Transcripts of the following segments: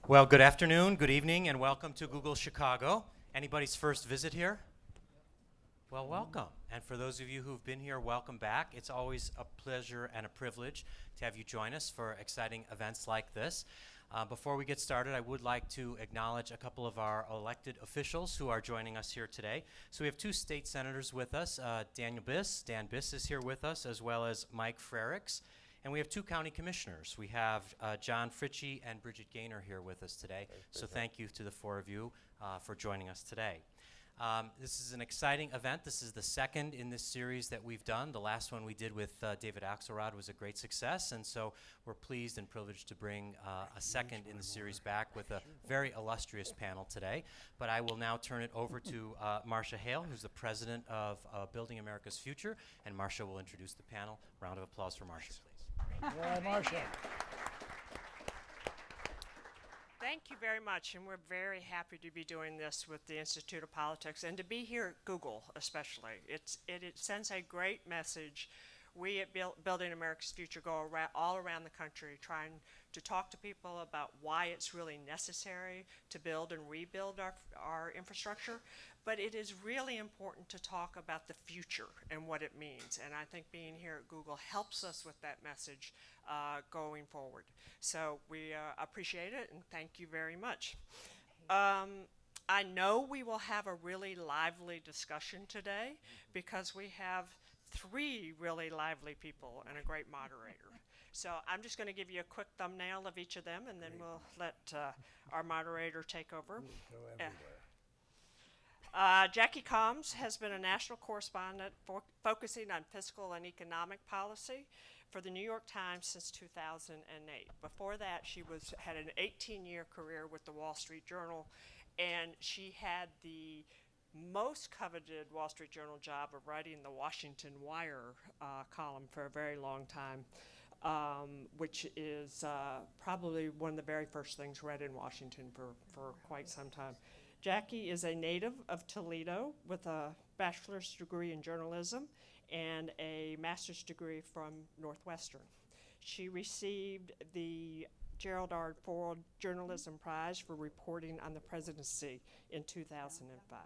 Well, good afternoon, good evening, and welcome to Google Chicago. Anybody's first visit here? Well, welcome. And for those of you who've been here, welcome back. It's always a pleasure and a privilege to have you join us for exciting events like this. Before we get started, I would like to acknowledge a couple of our elected officials who are joining us here today. So we have two state senators with us, Dan Biss is here with us, as well as Mike Frericks. And we have two county commissioners. We have John Fritchie and Bridget Gaynor here with us today. So thank you to the four of you for joining us today. This is an exciting event. This is the second in this series that we've done. The last one we did with David Axelrod was a great success, and so we're pleased and privileged to bring a second in the series back with a very illustrious panel today. But I will now turn it over to Marcia Hale, who's the president of Building America's Future, and Marcia will introduce the panel. Round of applause for Marcia, please. Yeah, Marcia. Thank you very much, and we're very happy to be doing this with the Institute of Politics and to be here at Google especially. It sends a great message. We at Building America's Future go all around the country trying to talk to people about why it's really necessary to build and rebuild our infrastructure, but it is really important to talk about the future and what it means, and I think being here at Google helps us with that message going forward. So we appreciate it, and thank you very much. I know we will have a really lively discussion today because we have three really lively people and a great moderator. So I'm just going to give you a quick thumbnail of each of them, and then we'll let our moderator take over. Jackie Combs has been a national correspondent focusing on fiscal and economic policy for the New York Times since 2008. Before that, she had an 18-year career with the Wall Street Journal, and she had the most coveted Wall Street Journal job of writing the Washington Wire column for a very long time, which is probably one of the very first things read in Washington for quite some time. Jackie is a native of Toledo with a bachelor's degree in journalism and a master's degree from Northwestern. She received the Gerald R. Ford Journalism Prize for reporting on the presidency in 2005.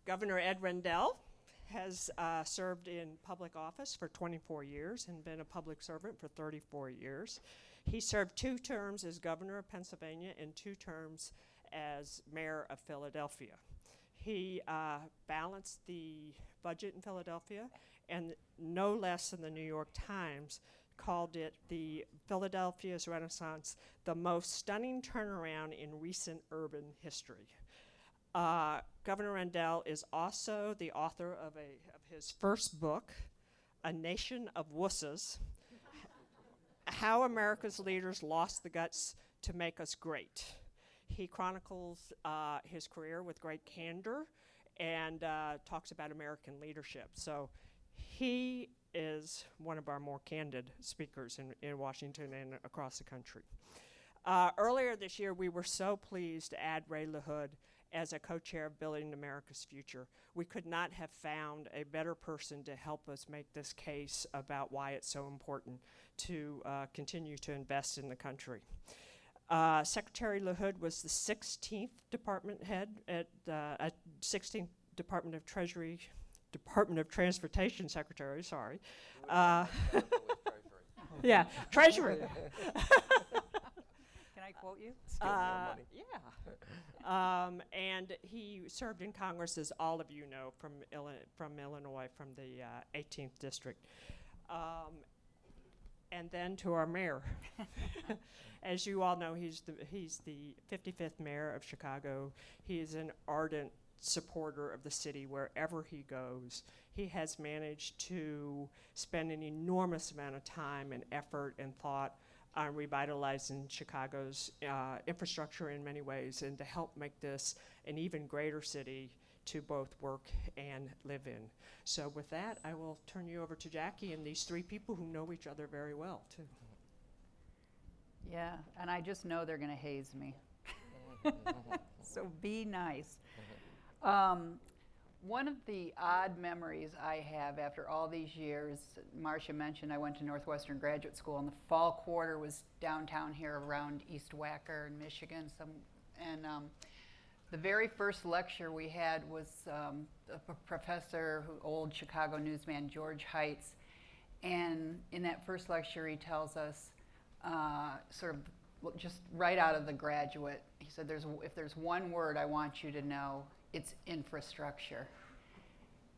Governor Ed Rendell has served in public office for 24 years and been a public servant for 34 years. He served 2 terms as governor of Pennsylvania and 2 terms as mayor of Philadelphia. He balanced the budget in Philadelphia, and no less than the New York Times called it the Philadelphia's Renaissance, the most stunning turnaround in recent urban history. Governor Rendell is also the author of his first book, A Nation of Wusses, How America's Leaders Lost the Guts to Make Us Great. He chronicles his career with great candor and talks about American leadership. So he is one of our more candid speakers in Washington and across the country. Earlier this year, we were so pleased to add Ray LaHood as a co-chair of Building America's Future. We could not have found a better person to help us make this case about why it's so important to continue to invest in the country. Secretary LaHood was the 16th department head at 16th Department of Treasury, Department of Transportation Secretary, sorry. Yeah, Treasury. Can I quote you? Yeah. And he served in Congress, as all of you know, from Illinois, from the 18th District. And then to our mayor. As you all know, he's the 55th mayor of Chicago. He is an ardent supporter of the city wherever he goes. He has managed to spend an enormous amount of time and effort and thought on revitalizing Chicago's infrastructure in many ways, and to help make this an even greater city to both work and live in. So with that, I will turn you over to Jackie and these 3 people who know each other very well, too. Yeah, and I just know they're going to haze me. So be nice. One of the odd memories I have after all these years, Marcia mentioned I went to Northwestern Graduate School, and the fall quarter was downtown here around East Wacker in Michigan. The very first lecture we had was a professor, old Chicago newsman, George Heitz. And in that first lecture, he tells us, sort of just right out of The Graduate, he said, if there's one word I want you to know, it's infrastructure.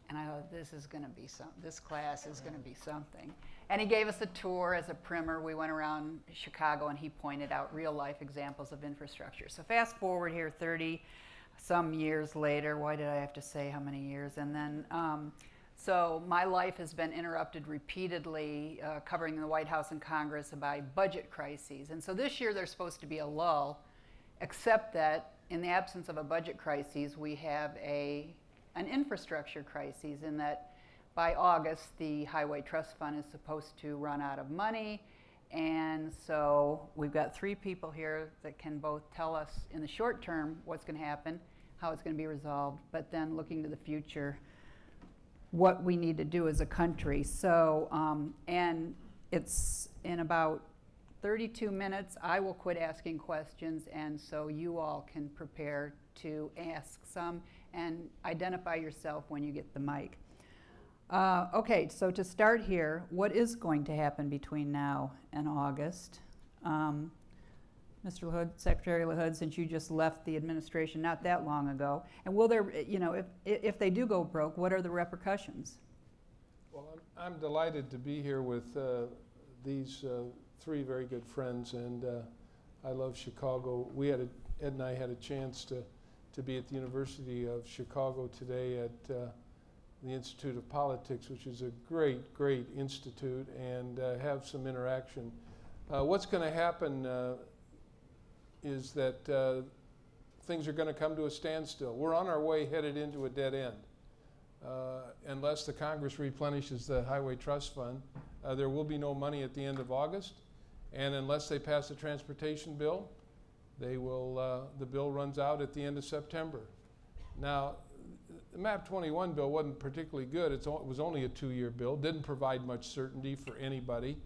And I thought, this class is going to be something. And he gave us a tour as a primer. We went around Chicago, and he pointed out real-life examples of infrastructure. So fast forward here 30-some years later. Why did I have to say how many years? And then, so my life has been interrupted repeatedly, covering the White House and Congress by budget crises. And so this year there's supposed to be a lull, except that in the absence of a budget crisis, we have an infrastructure crisis, in that by August, the Highway Trust Fund is supposed to run out of money. And so we've got 3 people here that can both tell us in the short term what's going to happen, how it's going to be resolved, but then looking to the future, what we need to do as a country. So, and it's in about 32 minutes, I will quit asking questions, and so you all can prepare to ask some and identify yourself when you get the mic. Okay, so to start here, what is going to happen between now and August? Mr. LaHood, Secretary LaHood, since you just left the administration not that long ago, and will there, if they do go broke, what are the repercussions? Well, I'm delighted to be here with these 3 very good friends, and I love Chicago. Ed and I had a chance to be at the University of Chicago today at the Institute of Politics, which is a great, great institute, and have some interaction. What's going to happen is that things are going to come to a standstill. We're on our way headed into a dead end. Unless the Congress replenishes the Highway Trust Fund, there will be no money at the end of August. And unless they pass a transportation bill, the bill runs out at the end of September. Now, the MAP 21 bill wasn't particularly good. It was only a 2-year bill, didn't provide much certainty for anybody.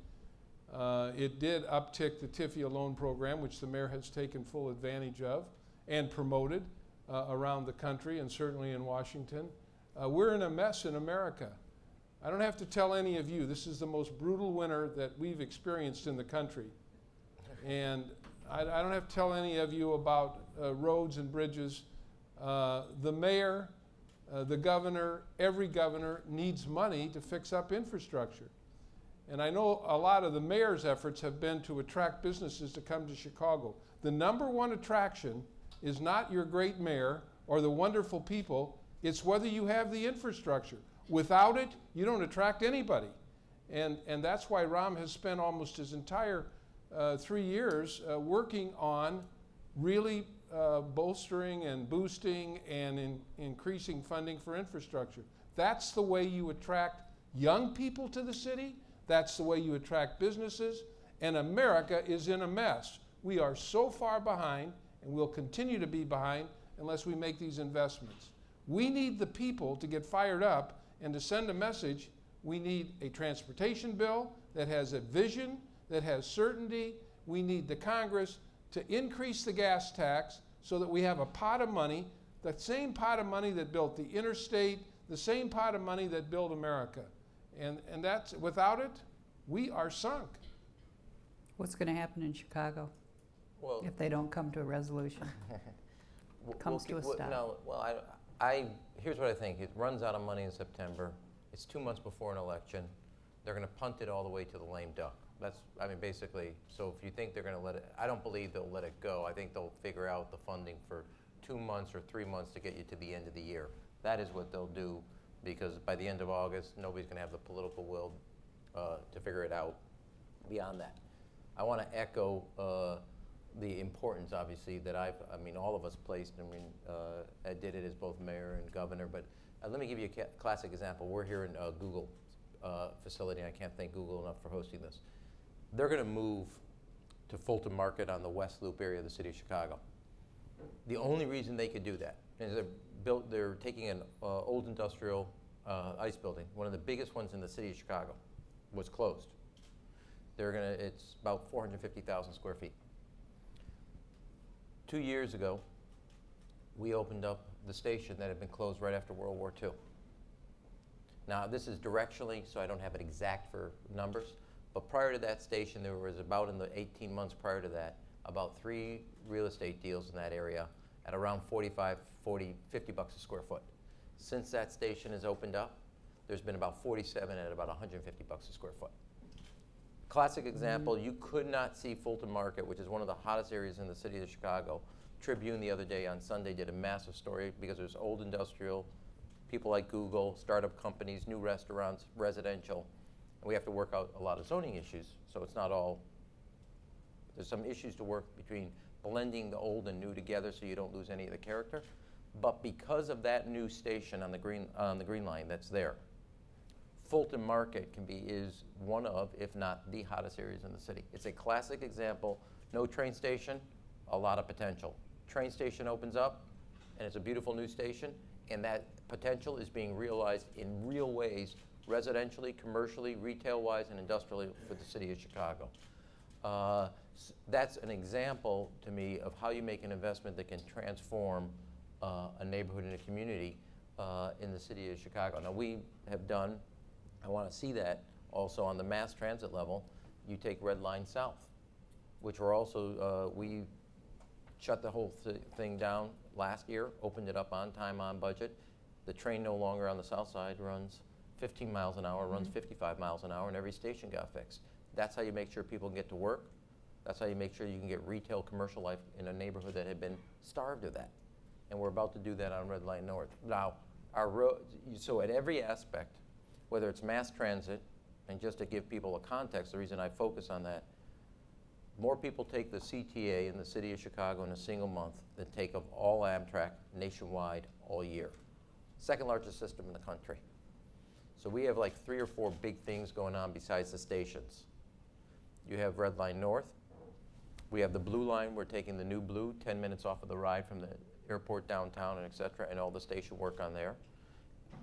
It did uptick the TIFIA loan program, which the mayor has taken full advantage of and promoted around the country, and certainly in Washington. We're in a mess in America. I don't have to tell any of you, this is the most brutal winter that we've experienced in the country. And I don't have to tell any of you about roads and bridges. The mayor, the governor, every governor needs money to fix up infrastructure. And I know a lot of the mayor's efforts have been to attract businesses to come to Chicago. The number one attraction is not your great mayor or the wonderful people, it's whether you have the infrastructure. Without it, you don't attract anybody. And that's why Rahm has spent almost his entire 3 years working on really bolstering and boosting and increasing funding for infrastructure. That's the way you attract young people to the city. That's the way you attract businesses. And America is in a mess. We are so far behind, and we'll continue to be behind unless we make these investments. We need the people to get fired up and to send a message. We need a transportation bill that has a vision, that has certainty. We need the Congress to increase the gas tax so that we have a pot of money, the same pot of money that built the interstate, the same pot of money that built America. And that's, without it, we are sunk. What's going to happen in Chicago if they don't come to a resolution? Comes to a stop. No, well, here's what I think. It runs out of money in September. It's 2 months before an election. They're going to punt it all the way to the lame duck. Basically, so if you think they're going to let it, I don't believe they'll let it go. I think they'll figure out the funding for 2 months or 3 months to get you to the end of the year. That is what they'll do, because by the end of August, nobody's going to have the political will to figure it out beyond that. I want to echo the importance, obviously, that all of us placed. Ed did it as both mayor and governor, but let me give you a classic example. We're here in Google facility, and I can't thank Google enough for hosting this. They're going to move to Fulton Market on the West Loop area of the city of Chicago. The only reason they could do that is they're they're taking an old industrial ice building, one of the biggest ones in the city of Chicago, was closed. It's about 450,000 square feet. 2 years ago, we opened up the station that had been closed right after World War II. Now, this is directionally, so I don't have it exact for numbers, but prior to that station, there was about, in the 18 months prior to that, about 3 real estate deals in that area at around 45, 40, 50 bucks a square foot. Since that station has opened up, there's been about 47 at about 150 bucks a square foot. Classic example, you could not see Fulton Market, which is one of the hottest areas in the city of Chicago. Tribune the other day on Sunday did a massive story because there's old industrial, people like Google, startup companies, new restaurants, residential. And we have to work out a lot of zoning issues, so it's not all, there's some issues to work between blending the old and new together so you don't lose any of the character. But because of that new station on the green line that's there, Fulton Market is one of, if not the hottest areas in the city. It's a classic example, no train station, a lot of potential. Train station opens up, and it's a beautiful new station, and that potential is being realized in real ways, residentially, commercially, retail-wise, and industrially for the city of Chicago. That's an example to me of how you make an investment that can transform a neighborhood and a community in the city of Chicago. Now we have done, I want to see that also on the mass transit level. You take Red Line South, which we're also, we shut the whole thing down last year, opened it up on time, on budget. The train no longer on the south side runs 15 miles an hour, runs 55 miles an hour, and every station got fixed. That's how you make sure people can get to work. That's how you make sure you can get retail, commercial life in a neighborhood that had been starved of that. And we're about to do that on Red Line North. Now, our road, so at every aspect, whether it's mass transit, and just to give people a context, the reason I focus on that, more people take the CTA in the city of Chicago in a single month than take of all Amtrak nationwide all year. Second largest system in the country. So we have like 3 or 4 big things going on besides the stations. You have Red Line North. We have the Blue Line. We're taking the new Blue, 10 minutes off of the ride from the airport downtown and et cetera, and all the station work on there.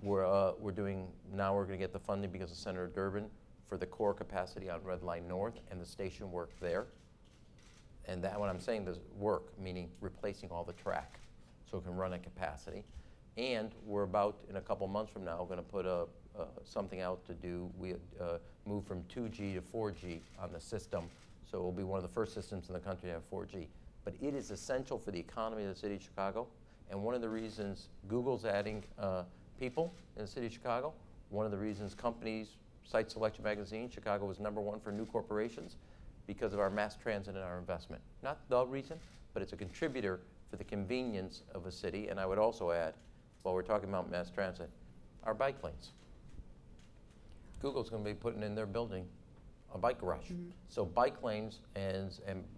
We're doing, now we're going to get the funding because of Senator Durbin for the core capacity on Red Line North and the station work there. And that, when I'm saying this work, meaning replacing all the track so it can run at capacity. And we're about, in a couple months from now, going to put something out to do, we move from 2G to 4G on the system. So it will be one of the first systems in the country to have 4G. But it is essential for the economy of the city of Chicago. And one of the reasons Google's adding people in the city of Chicago, one of the reasons companies, Site Selection Magazine, Chicago was #1 for new corporations because of our mass transit and our investment. Not the reason, but it's a contributor for the convenience of a city. And I would also add, while we're talking about mass transit, our bike lanes. Google's going to be putting in their building a bike garage. So bike lanes and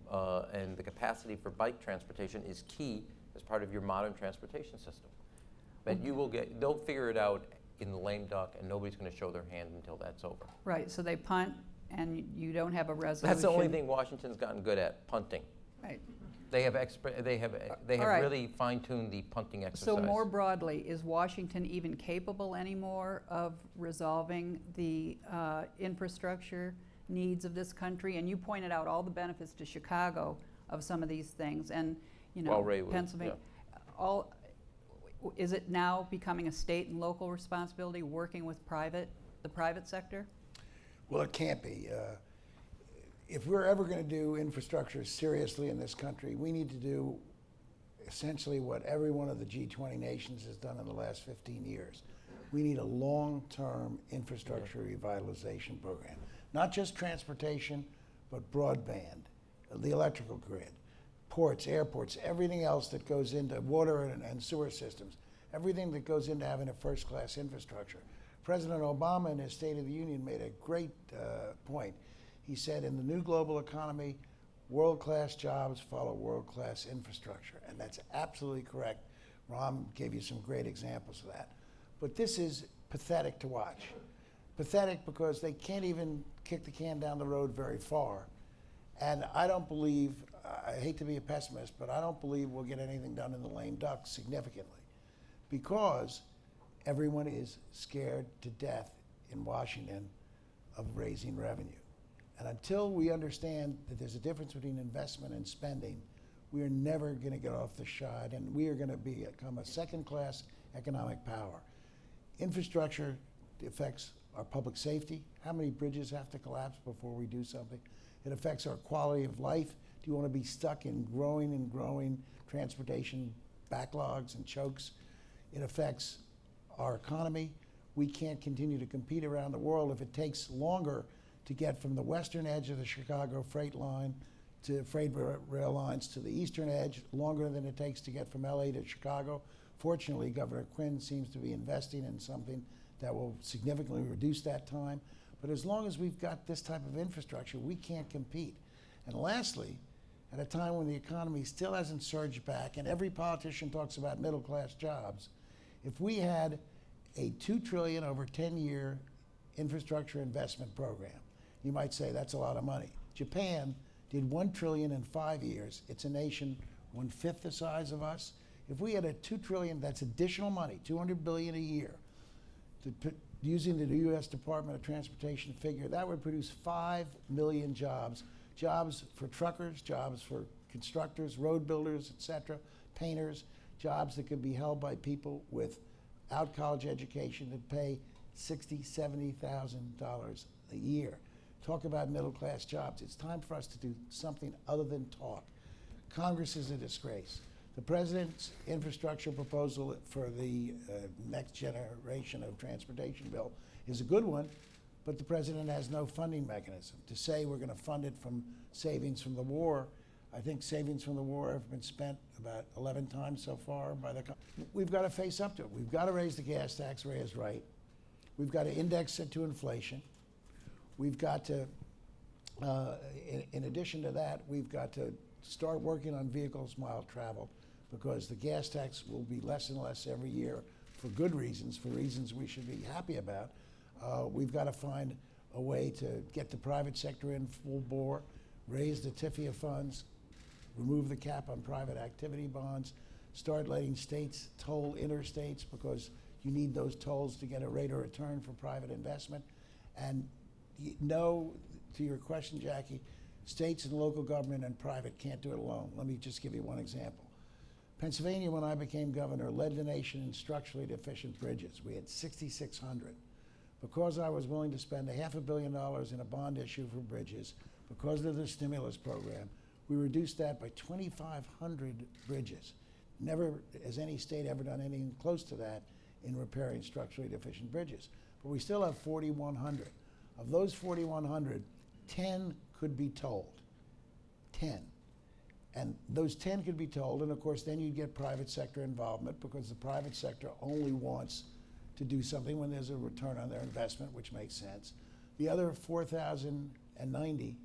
the capacity for bike transportation is key as part of your modern transportation system. But they'll figure it out in the lame duck, and nobody's going to show their hand until that's over. Right, so they punt, and you don't have a resolution. That's the only thing Washington's gotten good at, punting. Right. They have right. really fine-tuned the punting exercise. So more broadly, is Washington even capable anymore of resolving the infrastructure needs of this country? And you pointed out all the benefits to Chicago of some of these things, and Pennsylvania. Yeah. Is it now becoming a state and local responsibility, working with the private sector? Well, it can't be. If we're ever going to do infrastructure seriously in this country, we need to do essentially what every one of the G20 nations has done in the last 15 years. We need a long-term infrastructure revitalization program. Not just transportation, but broadband, the electrical grid, ports, airports, everything else that goes into water and sewer systems, everything that goes into having a first-class infrastructure. President Obama in his State of the Union made a great point. He said, in the new global economy, world-class jobs follow world-class infrastructure. And that's absolutely correct. Rahm gave you some great examples of that. But this is pathetic to watch. Pathetic because they can't even kick the can down the road very far. And I don't believe, I hate to be a pessimist, but I don't believe we'll get anything done in the lame duck significantly. because everyone is scared to death in Washington of raising revenue. And until we understand that there's a difference between investment and spending, we are never going to get off the shot, and we are going to become a second-class economic power. Infrastructure affects our public safety. How many bridges have to collapse before we do something? It affects our quality of life. Do you want to be stuck in growing and growing transportation backlogs and chokes? It affects our economy. We can't continue to compete around the world if it takes longer to get from the western edge of the Chicago freight line to rail lines to the eastern edge, longer than it takes to get from LA to Chicago. Fortunately, Governor Quinn seems to be investing in something that will significantly reduce that time. But as long as we've got this type of infrastructure, we can't compete. And lastly, at a time when the economy still hasn't surged back, and every politician talks about middle-class jobs, if we had a $2 trillion over 10-year infrastructure investment program, you might say that's a lot of money. Japan did $1 trillion in 5 years. It's a nation 1/5 the size of us. If we had a $2 trillion, that's additional money, $200 billion a year, using the U.S. Department of Transportation figure, that would produce 5 million jobs. Jobs for truckers, jobs for constructors, road builders, et cetera, painters, jobs that could be held by people without college education that pay $60,000, $70,000 a year. Talk about middle-class jobs. It's time for us to do something other than talk. Congress is a disgrace. The president's infrastructure proposal for the next generation of transportation bill is a good one, but the president has no funding mechanism. To say we're going to fund it from savings from the war, I think savings from the war have been spent about 11 times so far by the. We've got to face up to it. We've got to raise the gas tax. Ray is right. We've got to index it to inflation. We've got to, in addition to that, we've got to start working on vehicles mile traveled, because the gas tax will be less and less every year for good reasons, for reasons we should be happy about. We've got to find a way to get the private sector in full bore, raise the TIFIA funds, remove the cap on private activity bonds, start letting states toll interstates, because you need those tolls to get a rate of return for private investment. And to your question, Jackie, states and local government and private can't do it alone. Let me just give you one example. Pennsylvania, when I became governor, led the nation in structurally deficient bridges. We had 6,600. Because I was willing to spend $500 million in a bond issue for bridges, because of the stimulus program, we reduced that by 2,500 bridges. Never has any state ever done anything close to that in repairing structurally deficient bridges. But we still have 4,100. Of those 4,100, 10 could be tolled. 10. And those 10 could be tolled, and of course then you'd get private sector involvement, because the private sector only wants to do something when there's a return on their investment, which makes sense. The other 4,090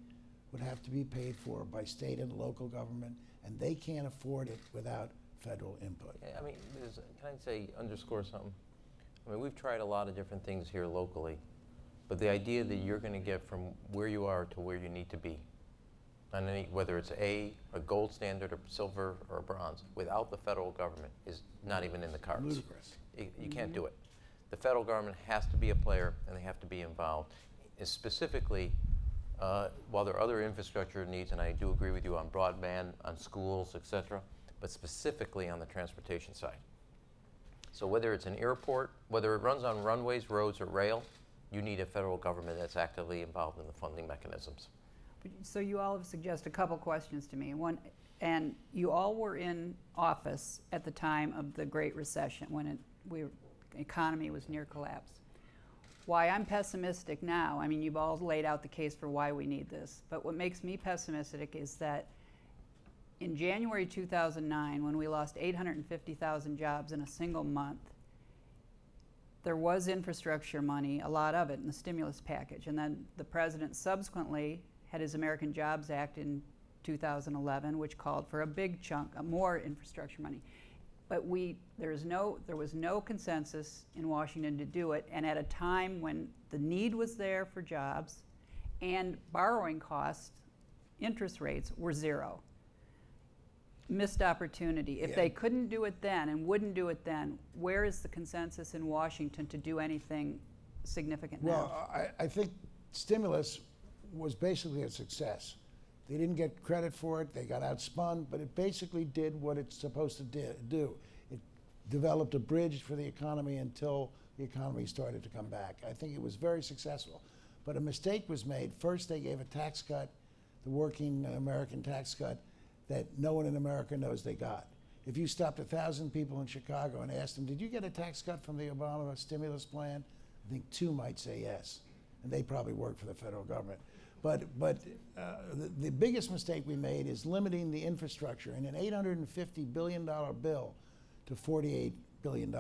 would have to be paid for by state and local government, and they can't afford it without federal input. Yeah, I mean, can I say, underscore something? I mean, we've tried a lot of different things here locally, but the idea that you're going to get from where you are to where you need to be, on any, whether it's a gold standard or silver or bronze, without the federal government is not even in the cards. Ludicrous. You can't do it. The federal government has to be a player, and they have to be involved. Specifically, while there are other infrastructure needs, and I do agree with you on broadband, on schools, et cetera, but specifically on the transportation side. So whether it's an airport, whether it runs on runways, roads, or rail, you need a federal government that's actively involved in the funding mechanisms. So you all have suggested a couple questions to me. One, and you all were in office at the time of the Great Recession, when the economy was near collapse. Why I'm pessimistic now, I mean, you've all laid out the case for why we need this, but what makes me pessimistic is that in January 2009, when we lost 850,000 jobs in a single month, there was infrastructure money, a lot of it, in the stimulus package. And then the president subsequently had his American Jobs Act in 2011, which called for a big chunk, more infrastructure money. But there was no consensus in Washington to do it, and at a time when the need was there for jobs and borrowing costs, interest rates were zero. missed opportunity. If Yeah. they couldn't do it then and wouldn't do it then, where is the consensus in Washington to do anything significant now? Well, I think stimulus was basically a success. They didn't get credit for it, they got outspun, but it basically did what it's supposed to do. It developed a bridge for the economy until the economy started to come back. I think it was very successful. But a mistake was made. First, they gave a tax cut, the working American tax cut, that no one in America knows they got. If you stopped 1,000 people in Chicago and asked them, did you get a tax cut from the Obama stimulus plan? I think 2 might say yes, and they probably work for the federal government. But the biggest mistake we made is limiting the infrastructure in an $850 billion bill to $48 billion.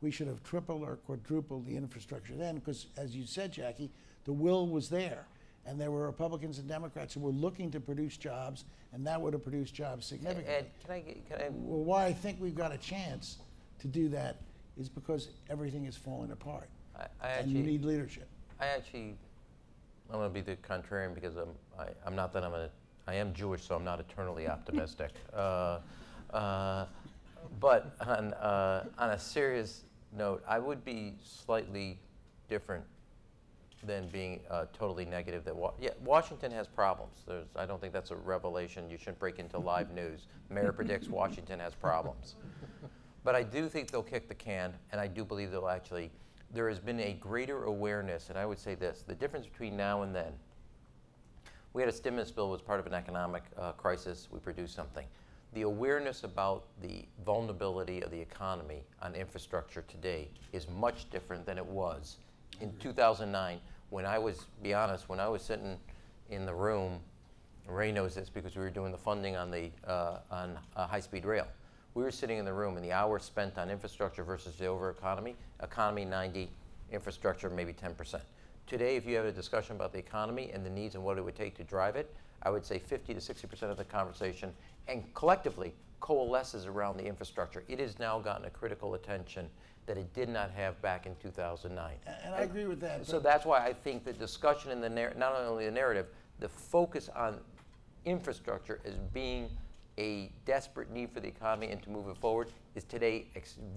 We should have tripled or quadrupled the infrastructure then, because as you said, Jackie, the will was there. And there were Republicans and Democrats who were looking to produce jobs, and that would have produced jobs significantly. Ed, can I Well, why I think we've got a chance to do that is because everything is falling apart, and you need leadership. I'm going to be the contrarian because I'm not that I am Jewish, so I'm not eternally optimistic. But on a serious note, I would be slightly different than being totally negative. That Washington has problems. I don't think that's a revelation. You shouldn't break into live news. Mayor predicts Washington has problems. But I do think they'll kick the can, and I do believe they'll actually. There has been a greater awareness, and I would say this, the difference between now and then, we had a stimulus bill was part of an economic crisis, we produced something. The awareness about the vulnerability of the economy on infrastructure today is much different than it was in 2009 when I was, be honest, when I was sitting in the room, Ray knows this because we were doing the funding on the high-speed rail. We were sitting in the room, and the hours spent on infrastructure versus the overall economy 90, infrastructure maybe 10%. Today, if you have a discussion about the economy and the needs and what it would take to drive it, I would say 50 to 60% of the conversation, and collectively coalesces around the infrastructure. It has now gotten a critical attention that it did not have back in 2009. And I agree with that. So that's why I think the discussion in the not only the narrative, the focus on infrastructure as being a desperate need for the economy and to move it forward is today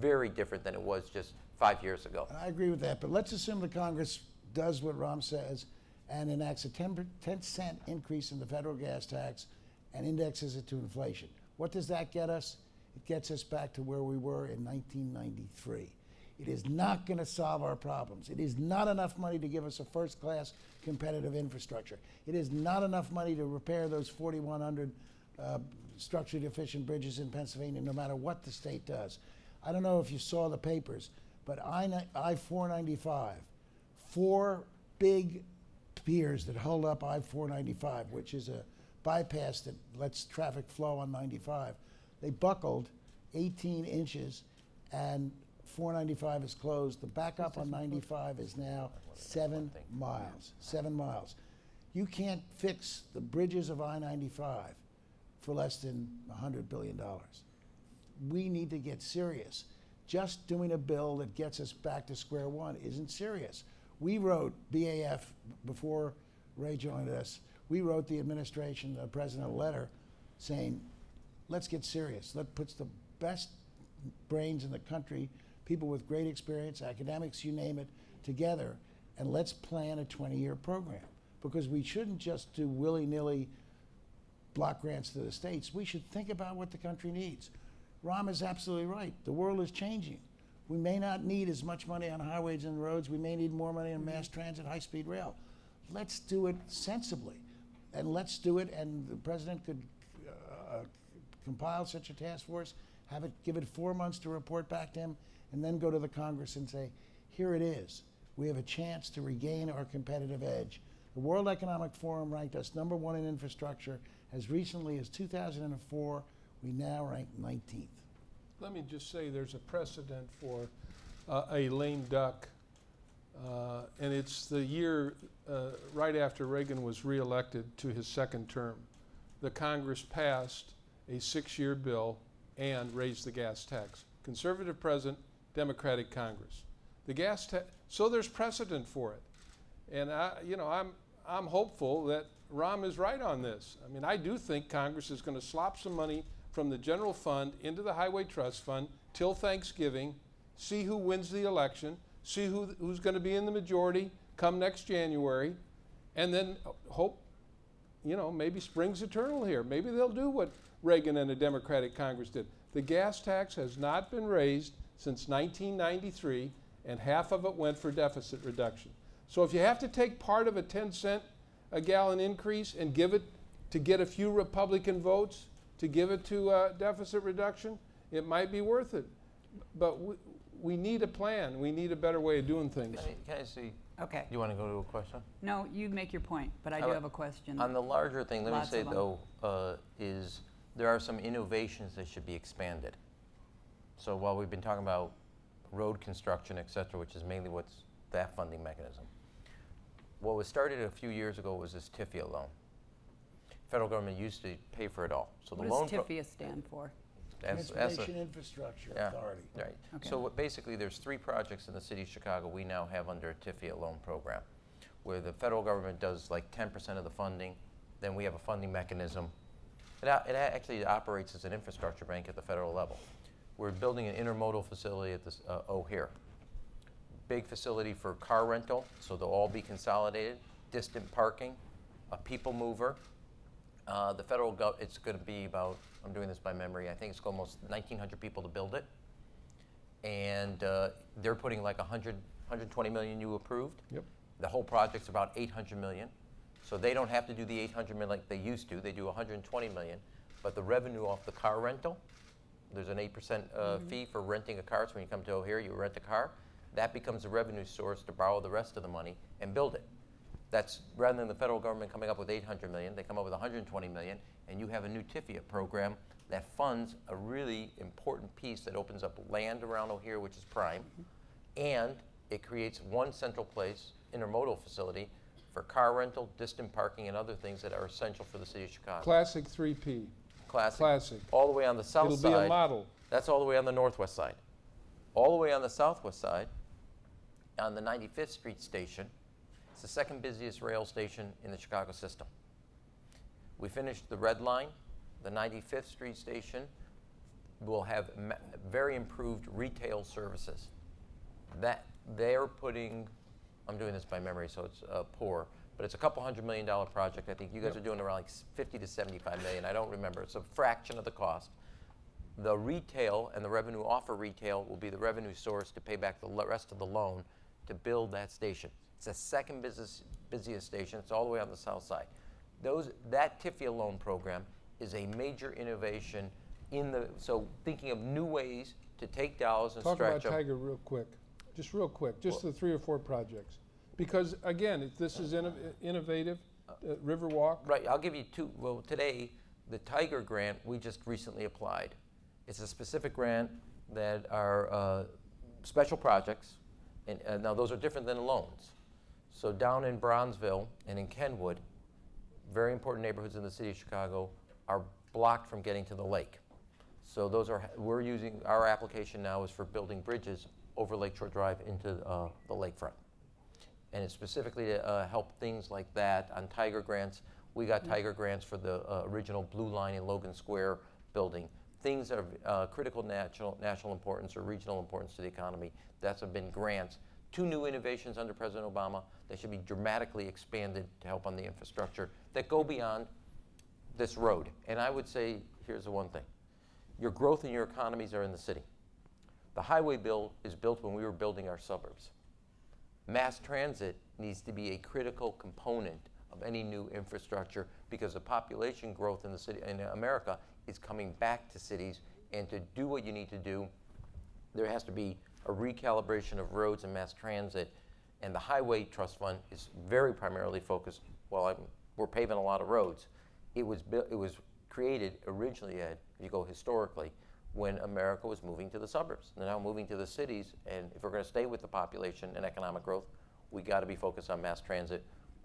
very different than it was just 5 years ago. I agree with that, but let's assume the Congress does what Rahm says and enacts a 10-cent increase in the federal gas tax and indexes it to inflation. What does that get us? It gets us back to where we were in 1993. It is not going to solve our problems. It is not enough money to give us a first-class competitive infrastructure. It is not enough money to repair those 4,100 structurally deficient bridges in Pennsylvania, no matter what the state does. I don't know if you saw the papers, but I-495, 4 big piers that hold up I-495, which is a bypass that lets traffic flow on 95, they buckled 18 inches, and 495 is closed. The backup on 95 is now 7 miles. 7 miles. You can't fix the bridges of I-95 for less than $100 billion. We need to get serious. Just doing a bill that gets us back to square one isn't serious. We wrote, BAF, before Ray joined us, we wrote the administration, the president, a letter saying, let's get serious. Let's put the best brains in the country, people with great experience, academics, you name it, together, and let's plan a 20-year program. Because we shouldn't just do willy-nilly block grants to the states. We should think about what the country needs. Rahm is absolutely right. The world is changing. We may not need as much money on highways and roads. We may need more money on mass transit, high-speed rail. Let's do it sensibly. And let's do it, and the president could compile such a task force, give it 4 months to report back to him, and then go to the Congress and say, here it is. We have a chance to regain our competitive edge. The World Economic Forum ranked us #1 in infrastructure. As recently as 2004, we now rank 19th. Let me just say there's a precedent for a lame duck, and it's the year right after Reagan was reelected to his second term. The Congress passed a 6-year bill and raised the gas tax. Conservative president, Democratic Congress. The gas tax, so there's precedent for it. And I'm hopeful that Rahm is right on this. I mean, I do think Congress is going to slop some money from the general fund into the highway trust fund till Thanksgiving, see who wins the election, see who's going to be in the majority come next January, and then hope, maybe spring's eternal here. Maybe they'll do what Reagan and a Democratic Congress did. The gas tax has not been raised since 1993, and half of it went for deficit reduction. So if you have to take part of a 10-cent a gallon increase and give it to get a few Republican votes, to give it to deficit reduction, it might be worth it. But we need a plan. We need a better way of doing things. Can I see? Okay. You want to go to a question? No, you make your point, but I do have a question. On the larger thing, let me Lots say of 'em. though, is there are some innovations that should be expanded. So while we've been talking about road construction, et cetera, which is mainly what's that funding mechanism, what was started a few years ago was this TIFIA loan. Federal government used to pay for it all. So What the does loan TIFIA stand for? Transportation Infrastructure yeah, Authority. right. Okay. So basically, there's 3 projects in the city of Chicago we now have under a TIFIA loan program, where the federal government does like 10% of the funding, then we have a funding mechanism. It actually operates as an infrastructure bank at the federal level. We're building an intermodal facility at this O'Hare. Big facility for car rental, so they'll all be consolidated, distant parking, a people mover. The federal it's going to be about, I'm doing this by memory, I think it's almost 1,900 people to build it. And they're putting like 120 million you approved. Yep. The whole project's about 800 million. So they don't have to do the 800 million like they used to. They do 120 million. But the revenue off the car rental, there's an 8% fee for renting a car. So when you come to O'Hare, you rent a car. That becomes a revenue source to borrow the rest of the money and build it. That's rather than the federal government coming up with 800 million, they come up with 120 million, and you have a new TIFIA program that funds a really important piece that opens up land around O'Hare, which is prime, and it creates one central place, intermodal facility, for car rental, distant parking, and other things that are essential for the city of Chicago. Classic 3P. Classic. All the way on the south It'll side. be a model. That's all the way on the northwest side. All the way on the southwest side, on the 95th Street station, it's the second busiest rail station in the Chicago system. We finished the Red Line. The 95th Street station will have very improved retail services. That they're putting, I'm doing this by memory, so it's poor, but it's a couple $100 million project. I think you guys are doing around like 50 to 75 million. I don't remember. It's a fraction of the cost. The retail and the revenue off of retail will be the revenue source to pay back the rest of the loan to build that station. It's the second busiest station. It's all the way on the south side. That TIFIA loan program is a major innovation so thinking of new ways to take dollars and Talk stretch about them. Tiger real quick, just the 3 or 4 projects. Because again, if this is innovative, Riverwalk. Right, I'll give you 2. Well, today, the Tiger grant, we just recently applied. It's a specific grant that are special projects, and now those are different than loans. So down in Bronzeville and in Kenwood, very important neighborhoods in the city of Chicago, are blocked from getting to the lake. So we're using, our application now is for building bridges over Lakeshore Drive into the lakefront. And it's specifically to help things like that. On Tiger grants, we got Tiger grants for the original Blue Line in Logan Square building. Things that are critical national importance or regional importance to the economy. That's been grants. 2 new innovations under President Obama that should be dramatically expanded to help on the infrastructure that go beyond this road. And I would say, here's the one thing. Your growth in your economies are in the city. The highway bill is built when we were building our suburbs. Mass transit needs to be a critical component of any new infrastructure because the population growth in the city, in America, is coming back to cities, and to do what you need to do, there has to be a recalibration of roads and mass transit, and the Highway Trust Fund is very primarily focused, we're paving a lot of roads. It was created originally, Ed, if you go historically, when America was moving to the suburbs. They're now moving to the cities, and if we're going to stay with the population and economic growth, we got to be focused on mass transit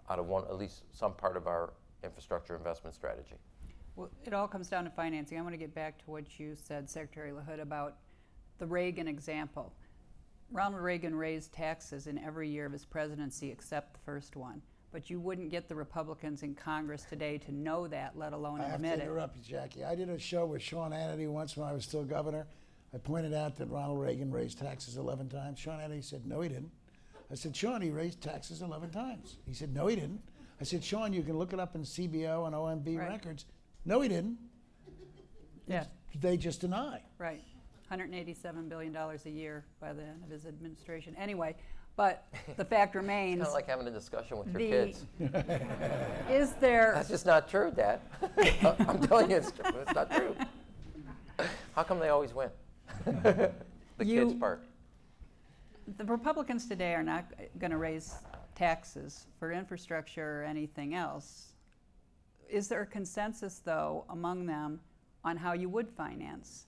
out of at least some part of our infrastructure investment strategy. Well, it all comes down to financing. I want to get back to what you said, Secretary LaHood, about the Reagan example. Ronald Reagan raised taxes in every year of his presidency except the first one. but you wouldn't get the Republicans in Congress today to know that, let alone I have admit to it. interrupt you, Jackie. I did a show with Sean Hannity once when I was still governor. I pointed out that Ronald Reagan raised taxes 11 times. Sean Hannity said, no, he didn't. I said, Sean, he raised taxes 11 times. He said, no, he didn't. I said, Sean, you can look it up in CBO and OMB Right. records. No, he didn't. Yeah, They just deny. right. $187 billion a year by the end of his administration. Anyway, but the fact remains, Kind of like having a discussion with your the- kids. is there, That's just not true, Dad. I'm telling you, it's not true. How come they always win? The kids part. the Republicans today are not going to raise taxes for infrastructure or anything else. Is there a consensus, though, among them on how you would finance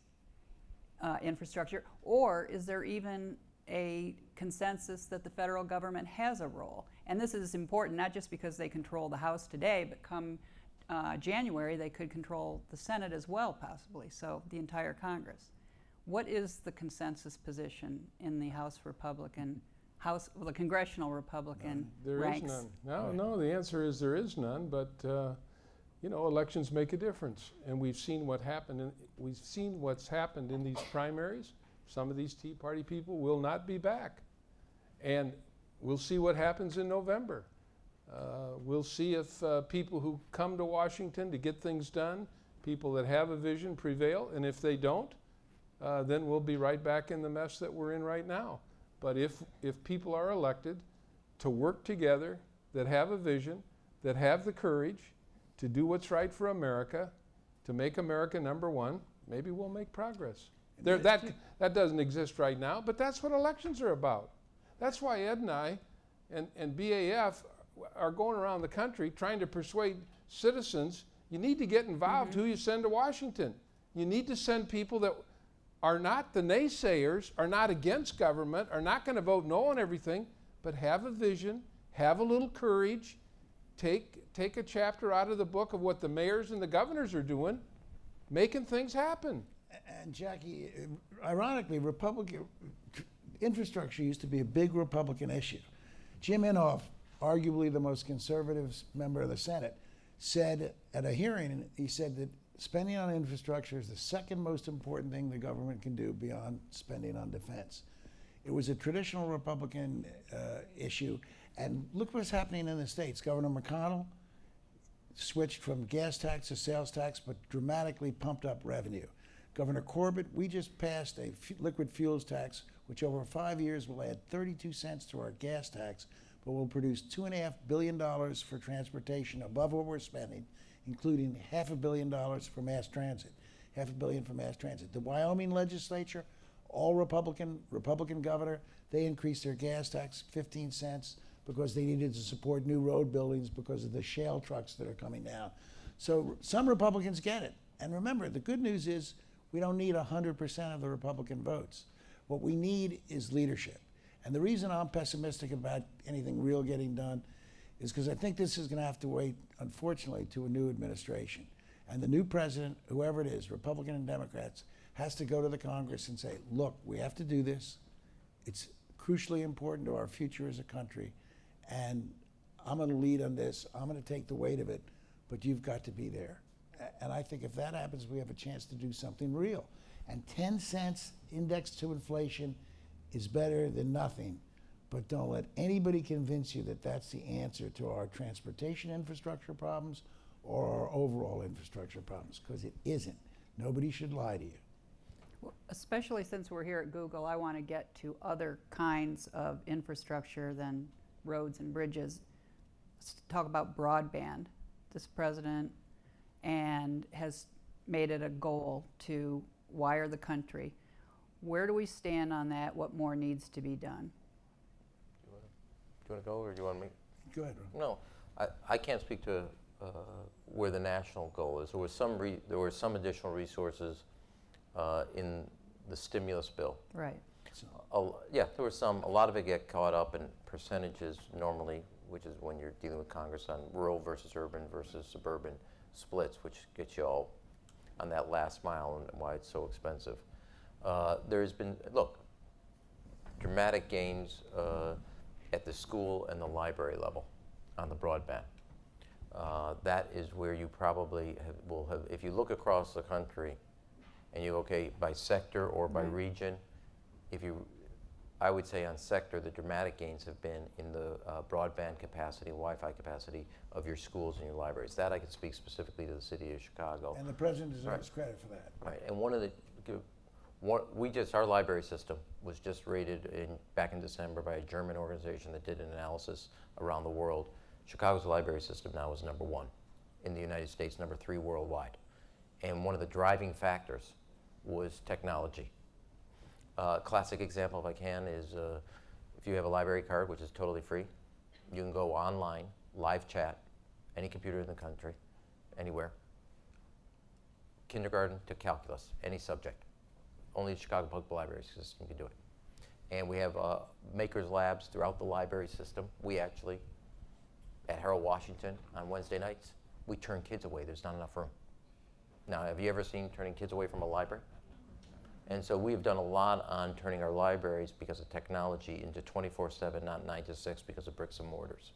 infrastructure? Or is there even a consensus that the federal government has a role? And this is important, not just because they control the House today, but come January, they could control the Senate as well, possibly, so the entire Congress. What is the consensus position in the the congressional Republican There ranks? is none. No, the answer is there is none, but elections make a difference. And we've seen what's happened in these primaries. Some of these Tea Party people will not be back. And we'll see what happens in November. We'll see if people who come to Washington to get things done, people that have a vision, prevail. And if they don't, then we'll be right back in the mess that we're in right now. But if people are elected to work together, that have a vision, that have the courage to do what's right for America, to make America number one, maybe we'll make progress. That doesn't exist right now, but that's what elections are about. That's why Ed and I and BAF are going around the country trying to persuade citizens, you need to get involved who you send to Washington. You need to send people that are not the naysayers, are not against government, are not going to vote no on everything, but have a vision, have a little courage, take a chapter out of the book of what the mayors and the governors are doing, making things happen. And Jackie, ironically, infrastructure used to be a big Republican issue. Jim Inhofe, arguably the most conservative member of the Senate, said at a hearing, he said that spending on infrastructure is the second most important thing the government can do beyond spending on defense. It was a traditional Republican issue, and look what's happening in the states. Governor McConnell switched from gas tax to sales tax, but dramatically pumped up revenue. Governor Corbett, we just passed a liquid fuels tax, which over 5 years will add 32 cents to our gas tax, but will produce $2.5 billion for transportation above what we're spending, including $500 million for mass transit. $500 million for mass transit. The Wyoming legislature, all Republican governor, they increased their gas tax 15 cents because they needed to support new road buildings because of the shale trucks that are coming down. So some Republicans get it. And remember, the good news is we don't need 100% of the Republican votes. What we need is leadership. And the reason I'm pessimistic about anything real getting done is because I think this is going to have to wait, unfortunately, to a new administration. And the new president, whoever it is, Republican and Democrats, has to go to the Congress and say, look, we have to do this. It's crucially important to our future as a country. And I'm going to lead on this. I'm going to take the weight of it. But you've got to be there. And I think if that happens, we have a chance to do something real. And 10 cents indexed to inflation is better than nothing. But don't let anybody convince you that that's the answer to our transportation infrastructure problems or our overall infrastructure problems, because it isn't. Nobody should lie to you. Well, especially since we're here at Google, I want to get to other kinds of infrastructure than roads and bridges. Let's talk about broadband. This president has made it a goal to wire the country. Where do we stand on that? What more needs to be done? Do you want to go, or do you want me? Go ahead, Ron. No, I can't speak to where the national goal is. There were some additional resources in the stimulus bill. Right. Yeah, there were some. A lot of it get caught up in percentages normally, which is when you're dealing with Congress on rural versus urban versus suburban splits, which gets you all on that last mile and why it's so expensive. There's been, dramatic gains at the school and the library level. on the broadband. That is where you probably will have, if you look across the country and you, okay, by sector or by region, I would say on sector, the dramatic gains have been in the broadband capacity, Wi-Fi capacity of your schools and your libraries. That I can speak specifically to the city of Chicago. And the president deserves credit for that. Right, and our library system was just rated back in December by a German organization that did an analysis around the world. Chicago's library system now is #1 in the United States, #3 worldwide. And one of the driving factors was technology. Classic example, if I can, is if you have a library card, which is totally free, you can go online, live chat, any computer in the country, anywhere. Kindergarten to calculus, any subject. Only the Chicago Public Library System can do it. And we have makers labs throughout the library system. We actually, at Harold Washington on Wednesday nights, we turn kids away. There's not enough room. Now, have you ever seen turning kids away from a library? And so we've done a lot on turning our libraries because of technology into 24/7, not 9 to 6 because of bricks and mortars.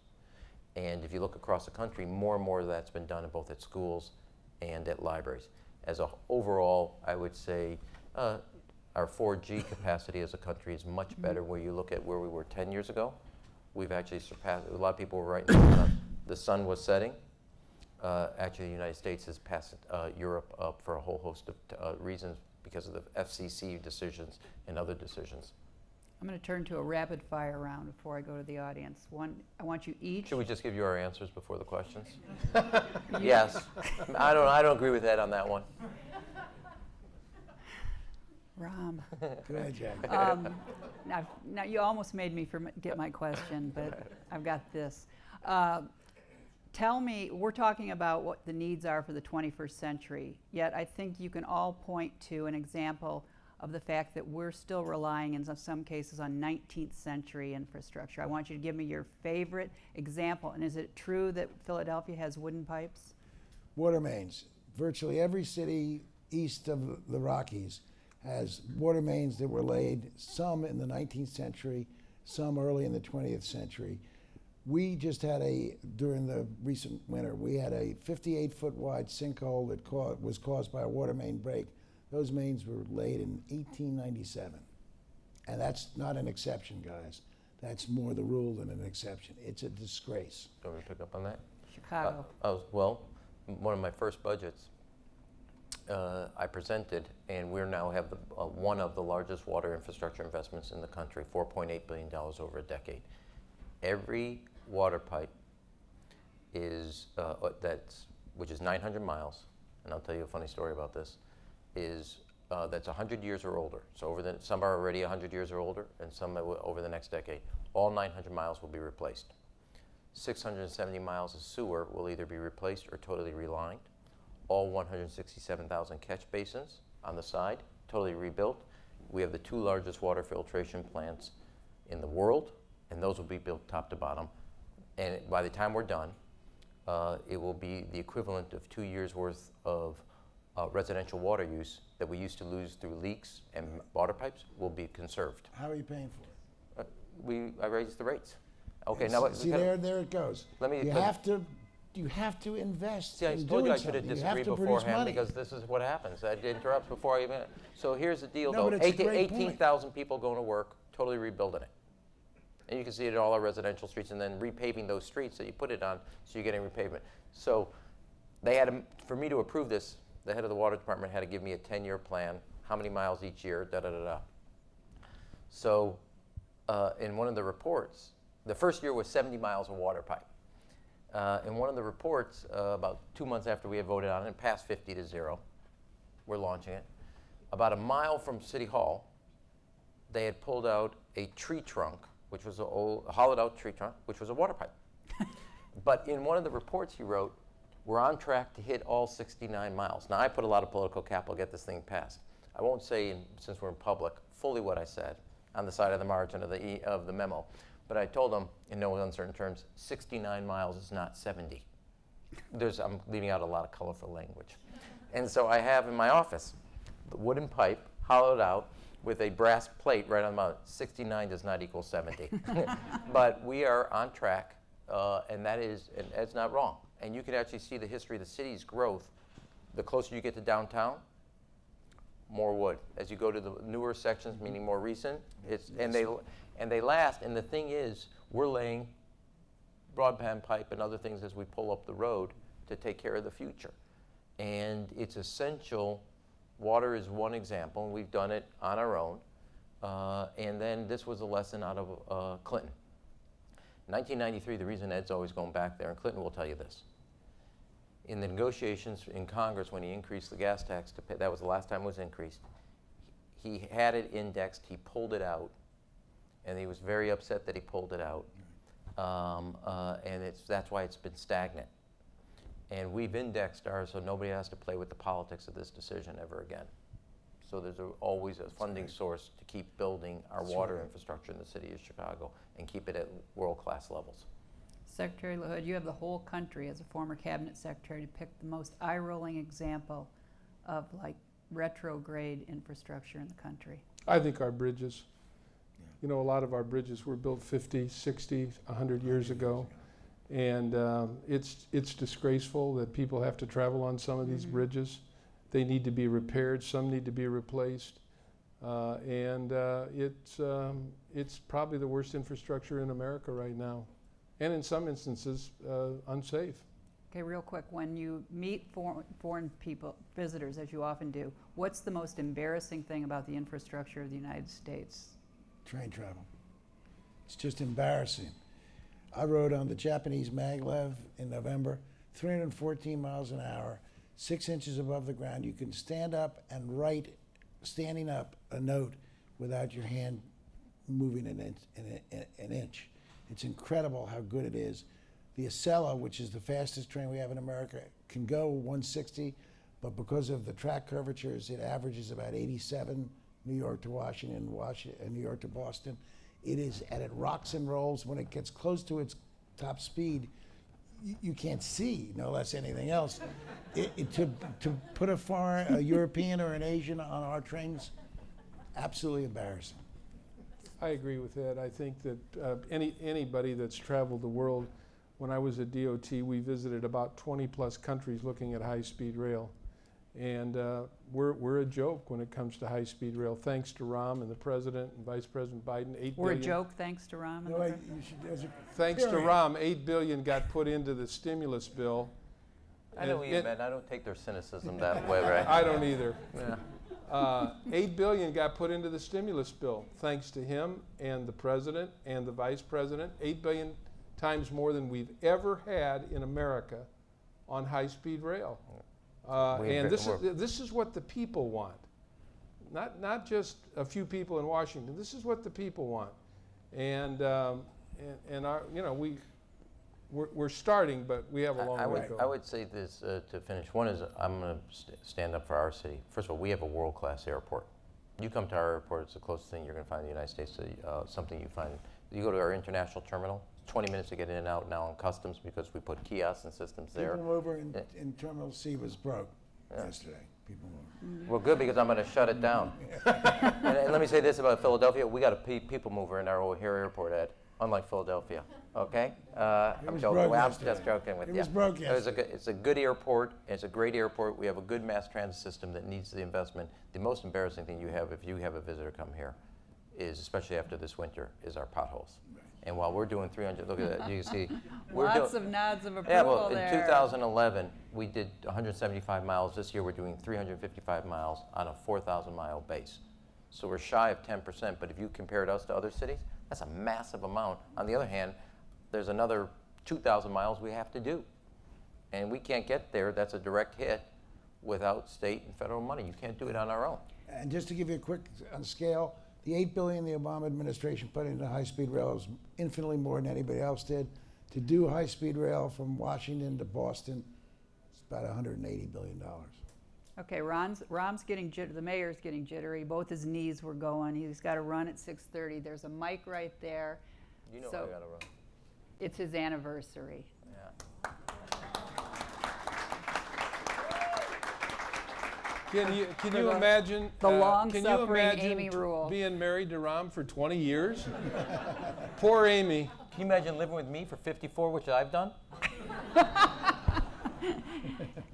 And if you look across the country, more and more of that's been done both at schools and at libraries. As a overall, I would say our 4G capacity as a country is much better where you look at where we were 10 years ago. We've actually surpassed, a lot of people were writing the sun was setting. Actually, the United States has passed Europe up for a whole host of reasons because of the FCC decisions and other decisions. I'm going to turn to a rapid fire round before I go to the audience. I want you each. Should we just give you our answers before the questions? Yes. I don't agree with Ed on that one. Rahm. Go ahead, Jack. Now you almost made me forget my question, but I've got this. Tell me, we're talking about what the needs are for the 21st century, yet I think you can all point to an example of the fact that we're still relying in some cases on 19th century infrastructure. I want you to give me your favorite example. And is it true that Philadelphia has wooden pipes? Water mains. Virtually every city east of the Rockies has water mains that were laid, some in the 19th century, some early in the 20th century. We just had during the recent winter, we had a 58-foot wide sinkhole that was caused by a water main break. Those mains were laid in 1897. And that's not an exception, guys. That's more the rule than an exception. It's a disgrace. Do you want me to pick up on that? Chicago. Well, one of my first budgets I presented, and we now have one of the largest water infrastructure investments in the country, $4.8 billion over a decade. Every water pipe is which is 900 miles, and I'll tell you a funny story about this, is that's 100 years or older. So some are already 100 years or older, and some over the next decade. All 900 miles will be replaced. 670 miles of sewer will either be replaced or totally relined. All 167,000 catch basins on the side, totally rebuilt. We have the 2 largest water filtration plants in the world, and those will be built top to bottom. And by the time we're done, it will be the equivalent of 2 years' worth of residential water use that we used to lose through leaks and water pipes will be conserved. How are you paying for it? I raised the rates. Okay, And now see, there it goes. You have to invest. See, I in told doing you I should have something. You have disagreed to produce beforehand money. because this is what happens. I interrupt before I even. So here's the deal, No, though. but it's a great point. 18,000 people going to work, totally rebuilding it. And you can see it in all our residential streets, and then repaving those streets that you put it on, so you're getting repavement. So they had for me to approve this, the head of the water department had to give me a 10-year plan, how many miles each year, da-da-da-da. So in one of the reports, the first year was 70 miles of water pipe. In one of the reports, about 2 months after we had voted on it, passed 50 to 0, we're launching it. About a mile from City Hall, they had pulled out a tree trunk, which was a hollowed out tree trunk, which was a water pipe. But in one of the reports he wrote, we're on track to hit all 69 miles. Now, I put a lot of political capital to get this thing passed. I won't say, since we're in public, fully what I said on the side of the margin of the memo. But I told them, in no uncertain terms, 69 miles is not 70. I'm leaving out a lot of colorful language. And so I have in my office the wooden pipe, hollowed out, with a brass plate right on the mouth. 69 does not equal 70. But we are on track and that's not wrong. And you can actually see the history of the city's growth. The closer you get to downtown, more wood. As you go to the newer sections, meaning more recent, and they last. And the thing is, we're laying broadband pipe and other things as we pull up the road to take care of the future. And it's essential. Water is one example, and we've done it on our own. And then this was a lesson out of Clinton. 1993, the reason Ed's always going back there, and Clinton will tell you this. In the negotiations in Congress when he increased the gas tax to pay, that was the last time it was increased, he had it indexed, he pulled it out, and he was very upset that he pulled it out. And that's why it's been stagnant. And we've indexed ours so nobody has to play with the politics of this decision ever again. So there's always a funding source to keep building our water infrastructure in the city of Chicago and keep it at world-class levels. Secretary LaHood, you have the whole country as a former cabinet secretary to pick the most eye-rolling example of like retrograde infrastructure in the country. I think our bridges. You know, a lot of our bridges were built 50, 60, 100 years ago. And it's disgraceful that people have to travel on some of these bridges. They need to be repaired. Some need to be replaced. It's probably the worst infrastructure in America right now. And in some instances, unsafe. Okay, real quick, when you meet foreign people, visitors, as you often do, what's the most embarrassing thing about the infrastructure of the United States? Train travel. It's just embarrassing. I rode on the Japanese maglev in November, 314 miles an hour, 6 inches above the ground. You can stand up and write, standing up, a note without your hand moving an inch. It's incredible how good it is. The Acela, which is the fastest train we have in America, can go 160, but because of the track curvatures, it averages about 87, New York to Washington, New York to Boston. It is, and it rocks and rolls. When it gets close to its top speed, you can't see, no less anything else. To put a European or an Asian on our trains, absolutely embarrassing. I agree with that. I think that anybody that's traveled the world, when I was at DOT, we visited about 20 plus countries looking at high-speed rail. And we're a joke when it comes to high-speed rail, thanks to Rahm and the President and Vice President Biden. We're a joke thanks to Rahm? No, Thanks to Rahm, $8 billion got put into the stimulus bill. I know what you meant. I don't take their cynicism that way, right? I don't either. Yeah. $8 billion got put into the stimulus bill, thanks to him and the President and the Vice President. $8 billion times more than we've ever had in America on high-speed rail. And this is what the people want, not just a few people in Washington. This is what the people want, and our, we're starting, but we have a long way to go. I would say this to finish. One is I'm going to stand up for our city. First of all, we have a world-class airport. You come to our airport, it's the closest thing you're going to find in the United States to something you find. You go to our international terminal, 20 minutes to get in and out now on customs because we put kiosks and systems there. People Mover in Terminal C was broke yesterday. People Mover. Well, good, because I'm going to shut it down. and let me say this about Philadelphia. We got a people mover in our O'Hare Airport, Ed, unlike Philadelphia. Okay? I'm joking. Well, I'm just joking with you. It was broke yesterday. It's a good airport. It's a great airport. We have a good mass transit system that needs the investment. The most embarrassing thing you have if you have a visitor come here is, especially after this winter, is our potholes. And while we're doing 300, look at that, you can see. Lots of nods of approval yeah, well, there. in 2011, we did 175 miles. This year, we're doing 355 miles on a 4,000-mile base. So we're shy of 10%, but if you compared us to other cities, that's a massive amount. On the other hand, there's another 2,000 miles we have to do. And we can't get there. That's a direct hit without state and federal money. You can't do it on our own. And just to give you a quick on scale, the $8 billion the Obama administration put into high-speed rail is infinitely more than anybody else did. To do high-speed rail from Washington to Boston, it's about $180 billion. Okay, Rahm's getting jittery. The mayor's getting jittery. Both his knees were going. He's got to run at 6:30. There's a mic right there. You know So- I got to run. It's his anniversary. Yeah. Can you imagine? The long-suffering can you imagine Amy Rule. being married to Rahm for 20 years? Poor Amy. Can you imagine living with me for 54, which I've done?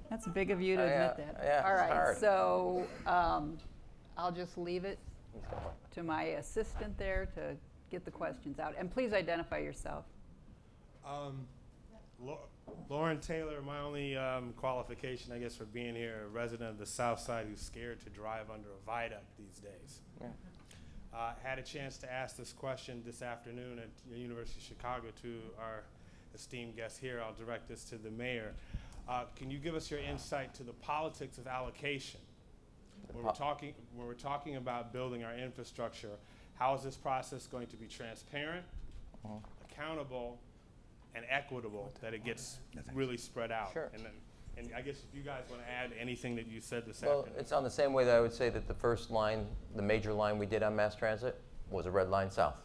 That's big of you to Yeah, admit that. yeah, All it's right, hard. so I'll just leave it to my assistant there to get the questions out. And please identify yourself. Lauren Taylor, my only qualification, I guess, for being here, a resident of the South Side who's scared to drive under a viaduct these days. Yeah. Had a chance to ask this question this afternoon at the University of Chicago to our esteemed guest here. I'll direct this to the mayor. Can you give us your insight to the politics of allocation? When we're talking about building our infrastructure, how is this process going to be transparent, accountable, and equitable, that it gets really spread out? Sure. And I guess if you guys want to add anything that you said this Well, afternoon. it's on the same way that I would say that the first line, the major line we did on mass transit, was a red line south.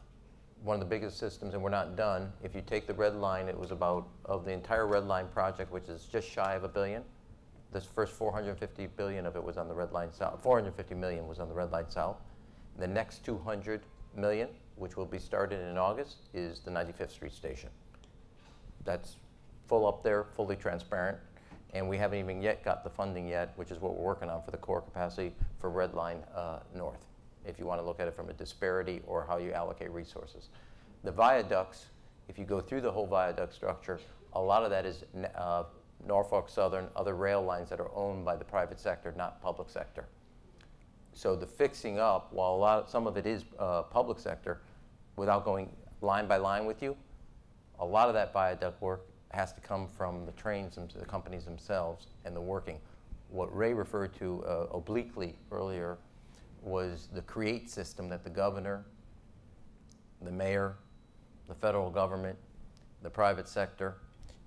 One of the biggest systems, and we're not done. If you take the red line, it was about, of the entire red line project, which is just shy of $1 billion, this first 450 billion of it was on the red line south. 450 million was on the red line south. The next 200 million, which will be started in August, is the 95th Street station. That's full up there, fully transparent, and we haven't even yet got the funding yet, which is what we're working on for the core capacity for Red Line North, if you want to look at it from a disparity or how you allocate resources. The viaducts, if you go through the whole viaduct structure, a lot of that is Norfolk Southern, other rail lines that are owned by the private sector, not public sector. So the fixing up, while some of it is public sector, without going line by line with you, a lot of that viaduct work has to come from the trains and the companies themselves and the working. What Ray referred to obliquely earlier was the CREATE system that the governor, the mayor, the federal government, the private sector,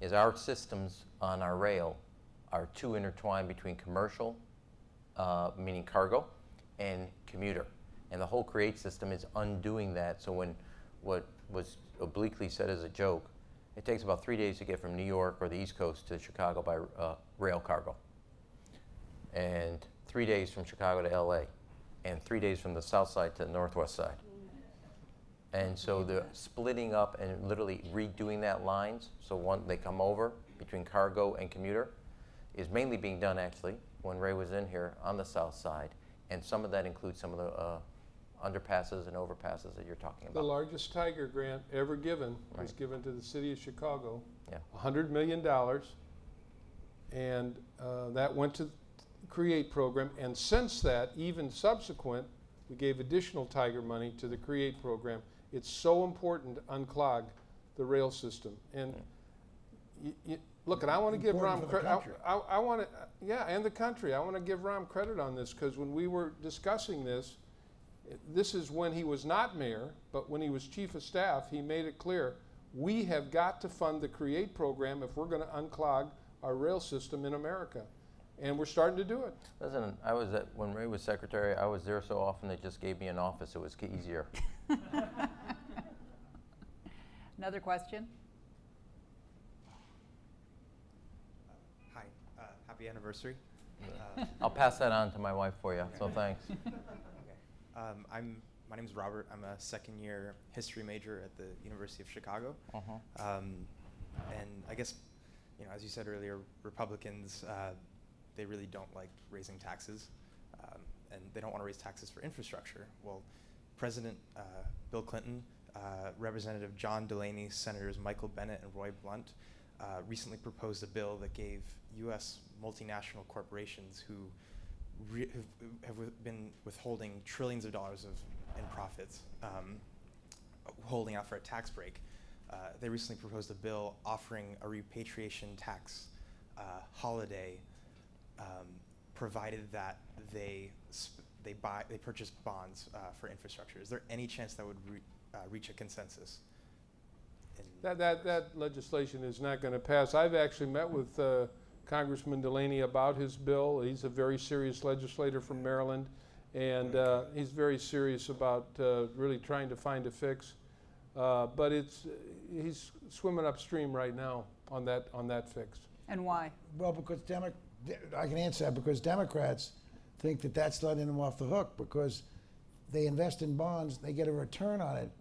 is our systems on our rail are too intertwined between commercial, meaning cargo, and commuter. And the whole CREATE system is undoing that. So when what was obliquely said as a joke, it takes about 3 days to get from New York or the East Coast to Chicago by rail cargo. And 3 days from Chicago to LA. And 3 days from the south side to the northwest side. And so the splitting up and literally redoing that lines, so one, they come over between cargo and commuter, is mainly being done actually when Ray was in here on the south side. And some of that includes some of the underpasses and overpasses that you're talking The about. largest Tiger grant ever given was Right. given to the city of Chicago, Yeah. $100 million, and that went to the CREATE program. And since that, even subsequent, we gave additional Tiger money to the CREATE program. It's so important to unclog the rail system. And look, and I want to give Important Rahm for the credit. country. I want to, yeah, and the country. I want to give Rahm credit on this, because when we were discussing this, this is when he was not mayor, but when he was chief of staff, he made it clear, we have got to fund the CREATE program if we're going to unclog our rail system in America. And we're starting to do it. Listen, when Ray was secretary, I was there so often they just gave me an office. It was easier. Another question? Hi, happy anniversary. I'll pass that on to my wife for you, so thanks. My name is Robert. I'm a second-year history major at the University of Chicago. And I guess, as you said earlier, Republicans, they really don't like raising taxes, and they don't want to raise taxes for infrastructure. Well, President Bill Clinton, Representative John Delaney, Senators Michael Bennet and Roy Blunt recently proposed a bill that gave U.S. multinational corporations who have been withholding trillions of dollars in profits, holding out for a tax break. They recently proposed a bill offering a repatriation tax holiday, provided that they purchase bonds for infrastructure. Is there any chance that would reach a consensus? That legislation is not going to pass. I've actually met with Congressman Delaney about his bill. He's a very serious legislator from Maryland, and he's very serious about really trying to find a fix. But he's swimming upstream right now on that fix. And why? Well, because I can answer that because Democrats think that that's letting them off the hook because they invest in bonds, they get a return on it.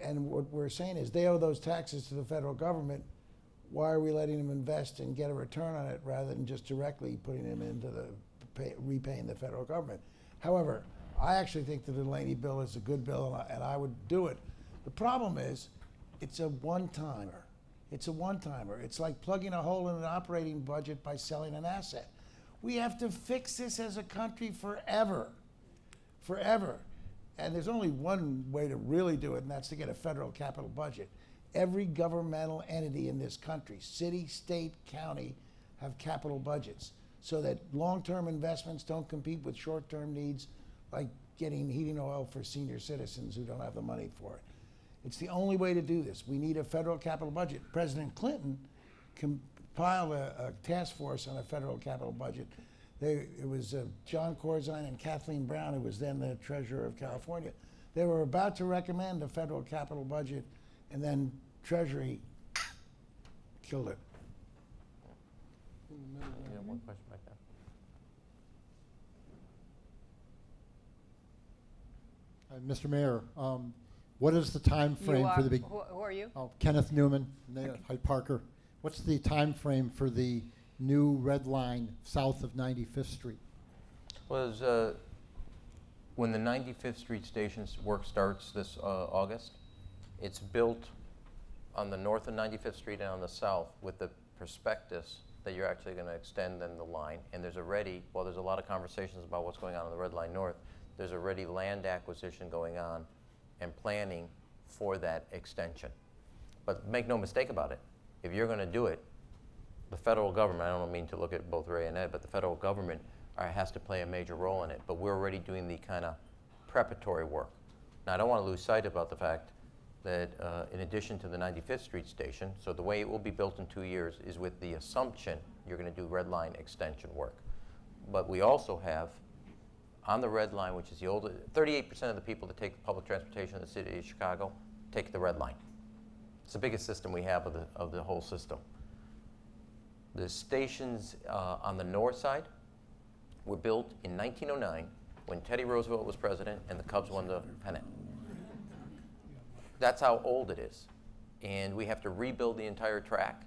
and what we're saying is they owe those taxes to the federal government. Why are we letting them invest and get a return on it rather than just directly putting them into repaying the federal government? However, I actually think the Delaney bill is a good bill, and I would do it. The problem is, it's a one-timer. It's a one-timer. It's like plugging a hole in an operating budget by selling an asset. We have to fix this as a country forever. Forever. And there's only one way to really do it, and that's to get a federal capital budget. Every governmental entity in this country, city, state, county, have capital budgets so that long-term investments don't compete with short-term needs like getting heating oil for senior citizens who don't have the money for it. It's the only way to do this. We need a federal capital budget. President Clinton compiled a task force on a federal capital budget. It was John Corzine and Kathleen Brown, who was then the treasurer of California. They were about to recommend a federal capital budget, and then Treasury killed it. Yeah, one question right there. Mr. Mayor, what is the time frame for the big? Who are you? Oh, Kenneth Newman, Hyde Parker. What's the time frame for the new red line south of 95th Street? Was when the 95th Street station's work starts this August, it's built on the north of 95th Street and on the south with the prospectus that you're actually going to extend then the line. And there's already, well, there's a lot of conversations about what's going on the red line north. There's already land acquisition going on and planning for that extension. But make no mistake about it, if you're going to do it, the federal government, I don't mean to look at both Ray and Ed, but the federal government has to play a major role in it. But we're already doing the kind of preparatory work. Now, I don't want to lose sight about the fact that in addition to the 95th Street station, so the way it will be built in 2 years is with the assumption you're going to do red line extension work. But we also have, on the red line, which is the old, 38% of the people that take public transportation in the city of Chicago take the red line. It's the biggest system we have of the whole system. The stations on the north side were built in 1909 when Teddy Roosevelt was president and the Cubs won the pennant. That's how old it is. And we have to rebuild the entire track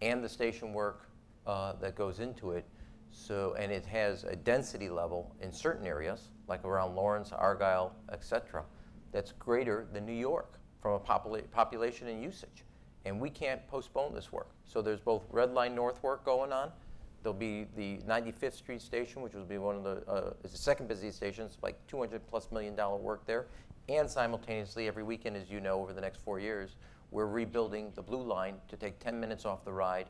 and the station work that goes into it. So, and it has a density level in certain areas, like around Lawrence, Argyle, etc., that's greater than New York from a population and usage. And we can't postpone this work. So there's both Red Line North work going on. There'll be the 95th Street station, which will be one of the, it's the second busiest stations, like $200+ million work there. And simultaneously, every weekend, as you know, over the next 4 years, we're rebuilding the Blue Line to take 10 minutes off the ride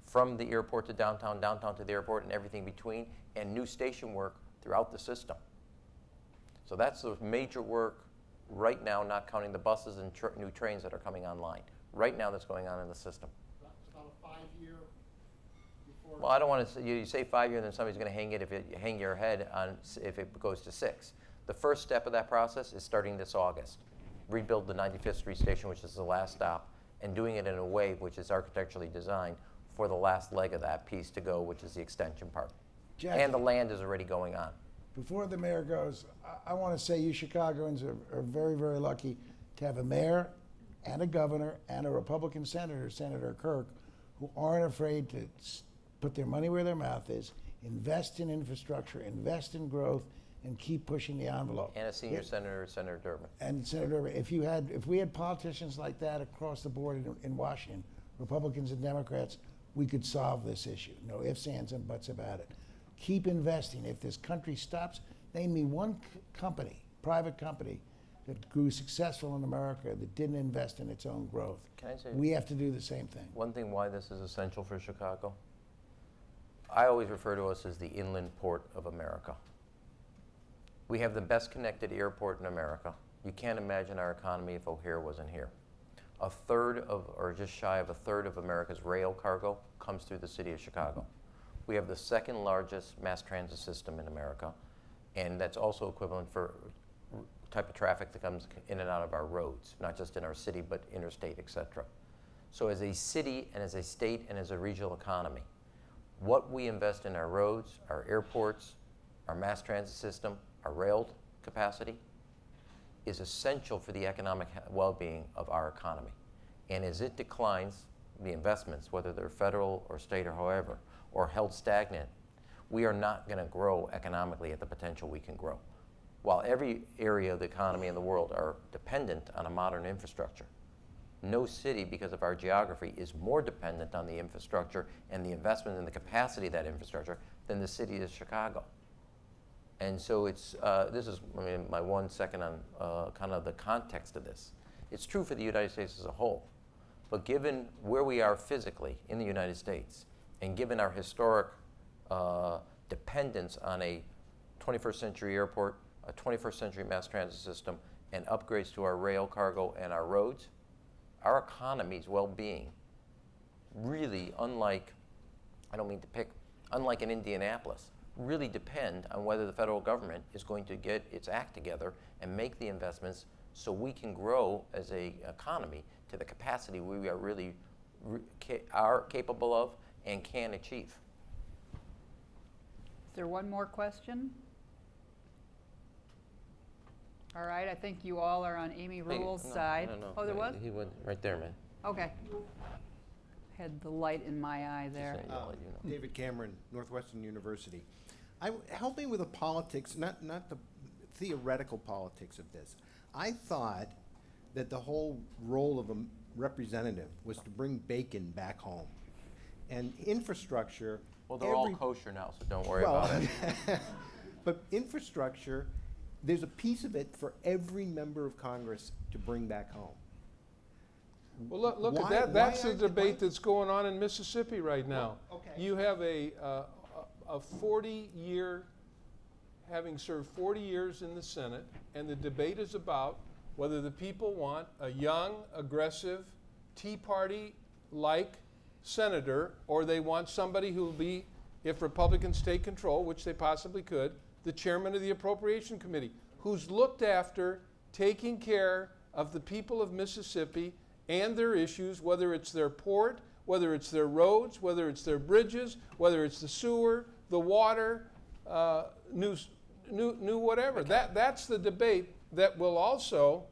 from the airport to downtown, downtown to the airport, and everything between, and new station work throughout the system. So that's the major work right now, not counting the buses and new trains that are coming online. Right now that's going on in the system. That's about a 5-year before. Well, I don't want to say, you say 5 years, then somebody's going to hang it if you hang your head on if it goes to 6. The first step of that process is starting this August. Rebuild the 95th Street station, which is the last stop, and doing it in a way which is architecturally designed for the last leg of that piece to go, which is the extension part. Jackie, And the land is already going on. before the mayor goes, I want to say you Chicagoans are very, very lucky to have a mayor and a governor and a Republican senator, Senator Kirk, who aren't afraid to put their money where their mouth is, invest in infrastructure, invest in growth, and keep pushing the envelope. And a senior senator, Senator Durbin. And Senator Durbin, if we had politicians like that across the board in Washington, Republicans and Democrats, we could solve this issue. No ifs, ands, and buts about it. Keep investing. If this country stops, name me one company, private company, that grew successful in America that didn't invest in its own growth. Can I say We have to do the same thing. one thing why this is essential for Chicago? I always refer to us as the inland port of America. We have the best connected airport in America. You can't imagine our economy if O'Hare wasn't here. A third of, or just shy of a third of America's rail cargo comes through the city of Chicago. We have the second largest mass transit system in America, and that's also equivalent for type of traffic that comes in and out of our roads, not just in our city, but interstate, et cetera. So as a city and as a state and as a regional economy, what we invest in our roads, our airports, our mass transit system, our rail capacity, is essential for the economic well-being of our economy. And as it declines, the investments, whether they're federal or state or however, or held stagnant, we are not going to grow economically at the potential we can grow. While every area of the economy in the world are dependent on a modern infrastructure, no city, because of our geography, is more dependent on the infrastructure and the investment in the capacity of that infrastructure than the city of Chicago. And so it's, this is my 1 second on kind of the context of this. It's true for the United States as a whole, but given where we are physically in the United States, and given our historic dependence on a 21st century airport, a 21st century mass transit system, and upgrades to our rail, cargo, and our roads, our economy's well-being really, unlike, I don't mean to pick, unlike in Indianapolis, really depend on whether the federal government is going to get its act together and make the investments so we can grow as an economy to the capacity we are really are capable of and can achieve. Is there one more question? All right, I think you all are on Amy Rule's side. No. Oh, there was? He went right there, man. Okay. Had the light in my eye there. Just saying, I'll let you know. David Cameron, Northwestern University. Help me with the politics, not the theoretical politics of this. I thought that the whole role of a representative was to bring bacon back home. And infrastructure. Well, they're all kosher now, so don't worry about it. But infrastructure, there's a piece of it for every member of Congress to bring back home. Well, look Why- at that. why That's the aren't- debate why- that's going on in Mississippi right now. Okay. You have a 40-year, having served 40 years in the Senate, and the debate is about whether the people want a young, aggressive, Tea Party-like senator, or they want somebody who will be, if Republicans take control, which they possibly could, the chairman of the Appropriation Committee, who's looked after taking care of the people of Mississippi and their issues, whether it's their port, whether it's their roads, whether it's their bridges, whether it's the sewer, the water, new whatever. That's the debate that will also,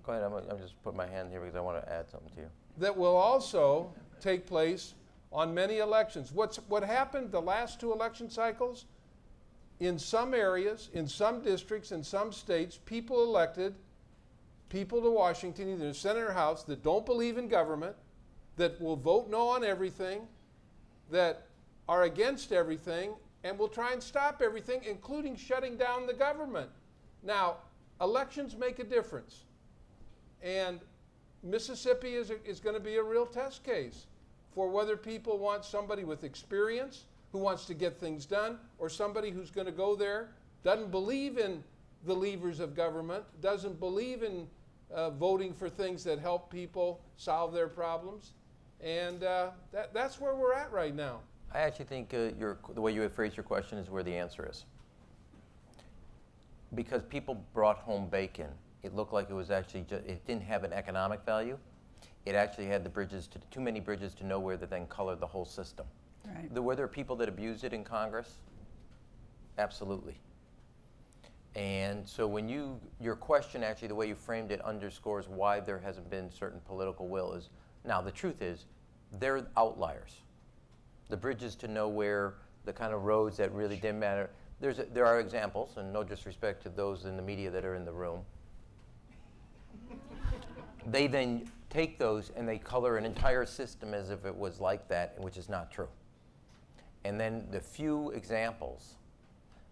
Go ahead, I'm just putting my hand here because I want to add something to you. that will also take place on many elections. What happened the last 2 election cycles? In some areas, in some districts, in some states, people elected people to Washington, either Senate or House, that don't believe in government, that will vote no on everything, that are against everything, and will try and stop everything, including shutting down the government. Now, elections make a difference. And Mississippi is going to be a real test case for whether people want somebody with experience who wants to get things done, or somebody who's going to go there, doesn't believe in the levers of government, doesn't believe in voting for things that help people solve their problems. And that's where we're at right now. I actually think the way you have phrased your question is where the answer is. Because people brought home bacon, it looked like it was actually it didn't have an economic value. It actually had too many bridges to nowhere that then colored the whole system. Right. Were there people that abused it in Congress? Absolutely. And so when your question actually, the way you framed it, underscores why there hasn't been certain political will. Now the truth is, they're outliers. The bridges to nowhere, the kind of roads that really didn't matter. There are examples, and no disrespect to those in the media that are in the room. They then take those and they color an entire system as if it was like that, which is not true. And then the few examples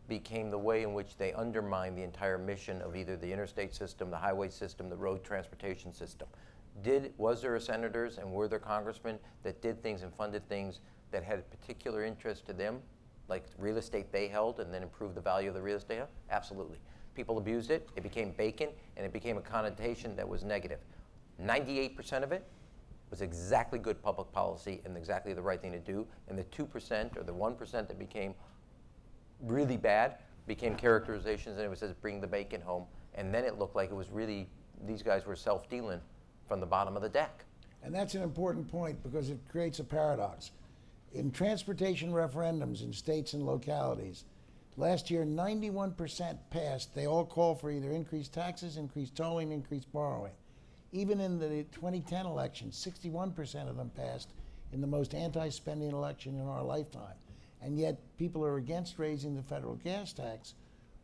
became the way in which they undermined the entire mission of either the interstate system, the highway system, the road transportation system. Was there senators and were there congressmen that did things and funded things that had a particular interest to them, like real estate they held and then improved the value of the real estate? Absolutely. People abused it, it became bacon, and it became a connotation that was negative. 98% of it was exactly good public policy and exactly the right thing to do, and the 2% or the 1% that became really bad became characterizations, and it says bring the bacon home, and then it looked like it was really, these guys were self-dealing from the bottom of the deck. And that's an important point because it creates a paradox. In transportation referendums in states and localities, Last year, 91% passed. They all call for either increased taxes, increased tolling, increased borrowing. Even in the 2010 election, 61% of them passed in the most anti-spending election in our lifetime. And yet, people are against raising the federal gas tax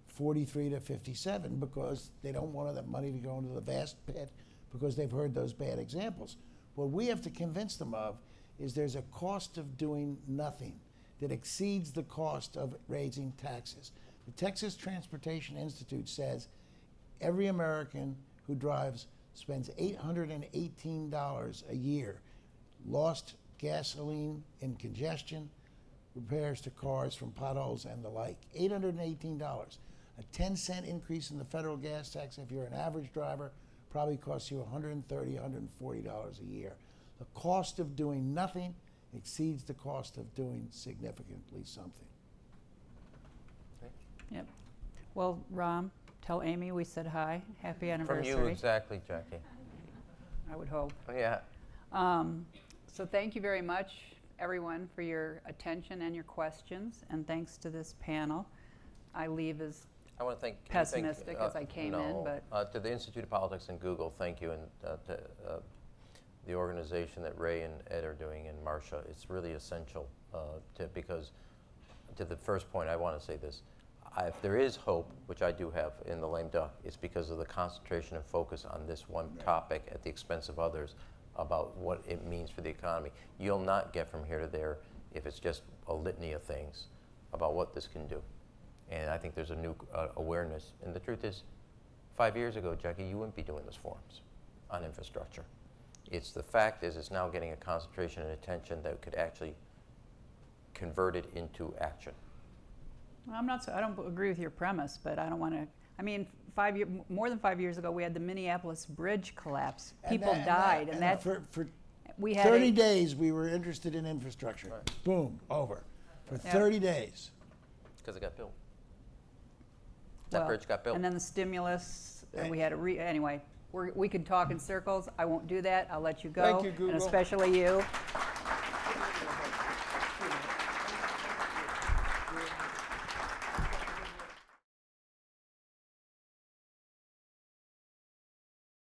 43 to 57 because they don't want that money to go into the vast pit because they've heard those bad examples. What we have to convince them of is there's a cost of doing nothing that exceeds the cost of raising taxes. The Texas Transportation Institute says every American who drives spends $818 a year, lost gasoline in congestion, repairs to cars from potholes and the like. $818. A 10-cent increase in the federal gas tax if you're an average driver probably costs you $130, $140 a year. The cost of doing nothing exceeds the cost of doing significantly something. Yep. Well, Rahm, tell Amy we said hi. Happy From anniversary. you, exactly, Jackie. I would hope. Oh, yeah. So thank you very much, everyone, for your attention and your questions, and thanks to this panel. I leave as I want to thank pessimistic as I came in, but to the Institute of Politics and Google, thank you, and to the organization that Ray and Ed are doing, and Marcia. It's really essential because to the first point, I want to say this. If there is hope, which I do have in the lame duck, it's because of the concentration and focus on this one topic at the expense of others about what it means for the economy. You'll not get from here to there if it's just a litany of things about what this can do. And I think there's a new awareness. And the truth is, 5 years ago, Jackie, you wouldn't be doing those forums on infrastructure. It's the fact is it's now getting a concentration and attention that could actually convert it into action. well, I don't agree with your premise, but I don't want to. I mean, more than 5 years ago, we had the Minneapolis bridge collapse. People died, and that for we had 30 days we were interested in infrastructure. Right. Boom, over. For Yeah. 30 days. Because it got built. That bridge got built. And then the stimulus, and we had anyway. We could talk in circles. I won't do that. I'll let you go. Thank you, Google. And especially you.